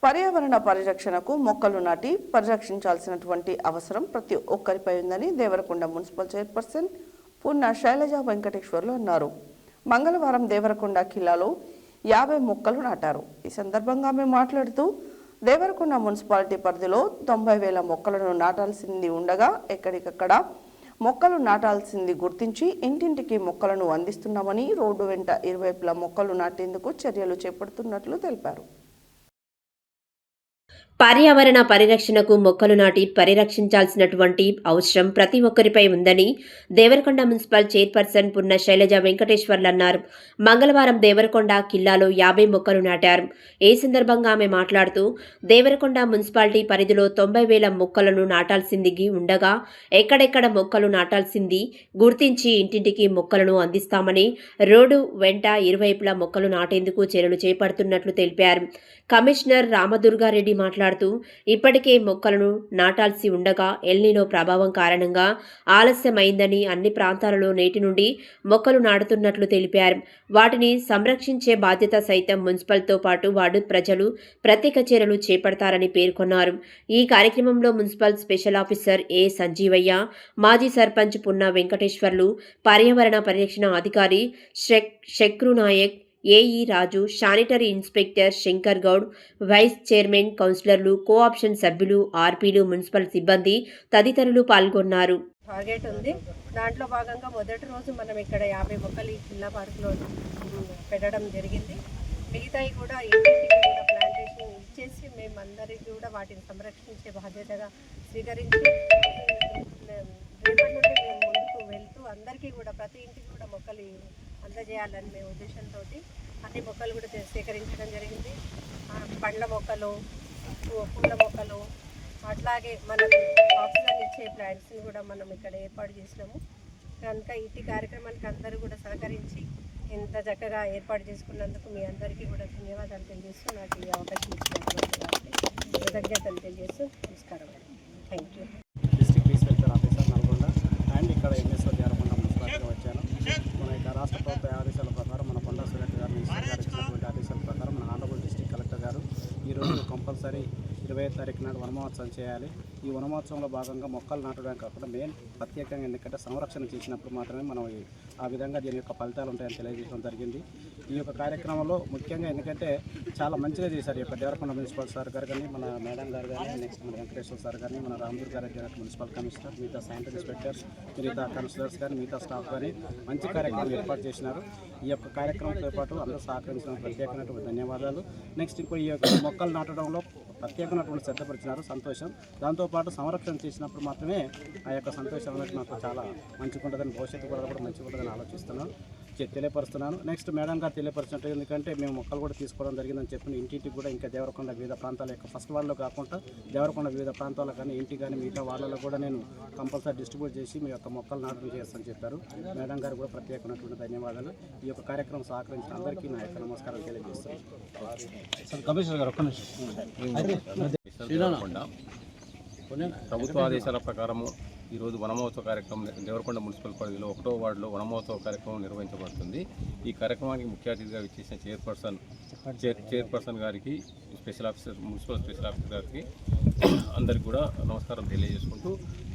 పర్యావరణ పరిరక్షణకు మొక్కలు నాటి పరిరక్షించాల్సినటువంటి అవసరం ప్రతి ఒక్కరిపై ఉందని దేవరకొండ మున్సిపల్ చైర్పర్సన్ పున్న శైలజ వెంకటేశ్వర్లు అన్నారు. మంగళవారం దేవరకొండ ఖిల్లాలో 50 మొక్కలు నాటారు. ఈ సందర్భంగా ఆమె మాట్లాడుతూ దేవరకొండ మున్సిపాలిటీ పరిధిలో 90,000 మొక్కలను నాటాల్సింది ఉండగా ఎక్కడికక్కడ మొక్కలు నాటాల్సింది గుర్తించి ఇంటింటికి మొక్కలను అందిస్తున్నామని, రోడ్డు వెంట ఇరువైపులా మొక్కలు నాటేందుకు చర్యలు చేపడుతున్నట్లు తెలిపారు. పర్యావరణ పరిరక్షణకు మొక్కలు నాటి పరిరక్షించాల్సినటువంటి అవసరం ప్రతి ఒక్కరిపై ఉందని దేవరకొండ మున్సిపల్ చైర్పర్సన్ పున్న శైలజ వెంకటేశ్వర్లు అన్నారు. మంగళవారం దేవరకొండ ఖిల్లాలో 50 మొక్కలు నాటారు. ఈ సందర్భంగా ఆమె మాట్లాడుతూ దేవరకొండ మున్సిపాలిటీ పరిధిలో 90,000 మొక్కలను నాటాల్సింది ఉండగా ఎక్కడెక్కడ మొక్కలు నాటాల్సింది గుర్తించి ఇంటింటికి మొక్కలను అందిస్తామని, రోడ్డు వెంట ఇరువైపులా మొక్కలు నాటేందుకు చర్యలు చేపడుతున్నట్లు తెలిపారు. కమిషనర్ రామదుర్గారెడ్డి మాట్లాడుతూ ఇప్పటికే మొక్కలను నాటాల్సి ఉండగా ఎల్నినో ప్రభావం కారణంగా ఆలస్యమైందని, అన్ని ప్రాంతాలలో నేటి నుండి మొక్కలు నాటుతున్నట్లు తెలిపారు. వాటిని సంరక్షించే బాధ్యత సైతం మున్సిపల్తో పాటు వార్డు ప్రజలు ప్రత్యేక చర్యలు చేపడతారని పేర్కొన్నారు. ఈ కార్యక్రమంలో municipal special officer A Sanjeevaiah, మాజీ సర్పంచ్ పున్న వెంకటేశ్వర్లు, పర్యావరణ పరిరక్షణ అధికారి Shakrunayak, AE Raju, sanitary inspector Shankar Goud, vice chairman, కౌన్సిలర్లు, కోఆప్షన్ సభ్యులు, ఆర్పీలు, మున్సిపల్ సిబ్బంది తదితరులు పాల్గొన్నారు. టార్గెట్ ఉంది. దాంట్లో భాగంగా మొదటి రోజు మనం ఇక్కడ 50 మొక్కలు ఈ ఖిల్లా పార్క్లో పెట్టడం జరిగింది. మిగతాయి కూడా ఇంటింటికి కూడా ప్లాంటేషన్ ఇచ్చేసి మేమందరికీ కూడా వాటిని సంరక్షించే బాధ్యతగా స్వీకరించి రేపటి నుండి మేము ముందుకు వెళ్తూ అందరికీ కూడా ప్రతి ఇంటికి కూడా మొక్కలు అందజేయాలని మేము ఉద్దేశంతో అన్ని మొక్కలు కూడా సేకరించడం జరిగింది. పండ్ల మొక్కలు, పూల మొక్కలు, అట్లాగే మనకు ఆక్సిజన్ ఇచ్చే ప్లాంట్స్ని కూడా మనం ఇక్కడ ఏర్పాటు చేసినాము. కనుక ఇటు కార్యక్రమానికి అందరూ కూడా సహకరించి ఇంత చక్కగా ఏర్పాటు చేసుకున్నందుకు మీ అందరికీ కూడా ధన్యవాదాలు తెలియజేస్తూ నాకు ఈ అవకాశం ఇచ్చినటువంటి కృతజ్ఞతలు తెలియజేస్తూ నమస్కారం. Thank you. డిస్ట్రిక్ట్ పీస్ వెల్ఫేర్ ఆఫీసర్ నల్గొండ అండ్ ఇక్కడ ఎంఎస్ఓ దేవరకొండ మున్సిపాలిటీగా వచ్చాను. మన యొక్క రాష్ట్ర ప్రభుత్వ ఆదేశాల ప్రకారం మన కొండా సురేఖ గారు మినిస్టర్ గారు ఇచ్చినటువంటి ఆదేశాల ప్రకారం మన ఆనరబుల్ డిస్ట్రిక్ట్ కలెక్టర్ గారు ఈరోజు కంపల్సరీ 25వ తారీఖు నాడు వనమహోత్సవం చేయాలి. ఈ వనమహోత్సవంలో భాగంగా మొక్కలు నాటడం కాకుండా మెయిన్ ప్రత్యేకంగా ఎందుకంటే సంరక్షణ చేసినప్పుడు మాత్రమే మనం ఆ విధంగా దీని యొక్క ఫలితాలు ఉంటాయని తెలియజేయడం జరిగింది. ఈ యొక్క కార్యక్రమంలో ముఖ్యంగా ఎందుకంటే చాలా మంచిగా చేశారు. ఈ యొక్క దేవరకొండ మున్సిపల్ సార్ గారు కానీ, మన మేడం గారు కానీ, నెక్స్ట్ మన వెంకటేశ్వర సార్ కానీ, మన రామదుర్గారెడ్డి గారు మున్సిపల్ కమిషనర్, మిగతా శానిటరీ ఇన్స్పెక్టర్స్, మిగతా కౌన్సిలర్స్ కానీ, మిగతా స్టాఫ్ కానీ మంచి కార్యక్రమాలు ఏర్పాటు చేసినారు. ఈ యొక్క కార్యక్రమంతో పాటు అందరూ సహకరించిన ప్రత్యేకమైనటువంటి ధన్యవాదాలు. నెక్స్ట్ ఇంకో ఈ యొక్క మొక్కలు నాటడంలో ప్రత్యేకమైనటువంటి శ్రద్ధపరిచినారు, సంతోషం. దాంతోపాటు సంరక్షణ చేసినప్పుడు మాత్రమే ఆ యొక్క సంతోషం అనేది నాకు చాలా మంచిగా ఉంటుందని, భవిష్యత్తు కూడా మంచిగా ఉంటుందని ఆలోచిస్తున్నాను, తెలియపరుస్తున్నాను. నెక్స్ట్ మేడం గారు తెలియపరిచినట్టు ఎందుకంటే మేము మొక్కలు కూడా తీసుకోవడం జరిగిందని చెప్పిన ఇంటింటికి కూడా ఇంకా దేవరకొండ వివిధ ప్రాంతాల యొక్క ఫస్ట్ వార్డులో కాకుండా దేవరకొండ వివిధ ప్రాంతాల్లో కానీ ఇంటి కానీ మిగతా వాళ్ళలో కూడా నేను కంపల్సరీ డిస్ట్రిబ్యూట్ చేసి మీ యొక్క మొక్కలు నాటడం చేస్తానని చెప్పారు. మేడం గారు కూడా ప్రత్యేకమైనటువంటి ధన్యవాదాలు. ఈ యొక్క కార్యక్రమం సహకరించిన అందరికీ నా యొక్క నమస్కారం తెలియజేస్తాను. కమిషనర్ గారు ఒక్క నిమిషం. ప్రభుత్వ ఆదేశాల ప్రకారము ఈరోజు వనమహోత్సవ కార్యక్రమం దేవరకొండ మున్సిపల్ పరిధిలో 1వ వార్డులో వనమహోత్సవ కార్యక్రమం నిర్వహించబడుతుంది. ఈ కార్యక్రమానికి ముఖ్య అతిథిగా విచ్చేసిన చైర్పర్సన్ గారికి, మున్సిపల్ స్పెషల్ ఆఫీసర్ గారికి అందరికీ కూడా నమస్కారం తెలియజేసుకుంటూ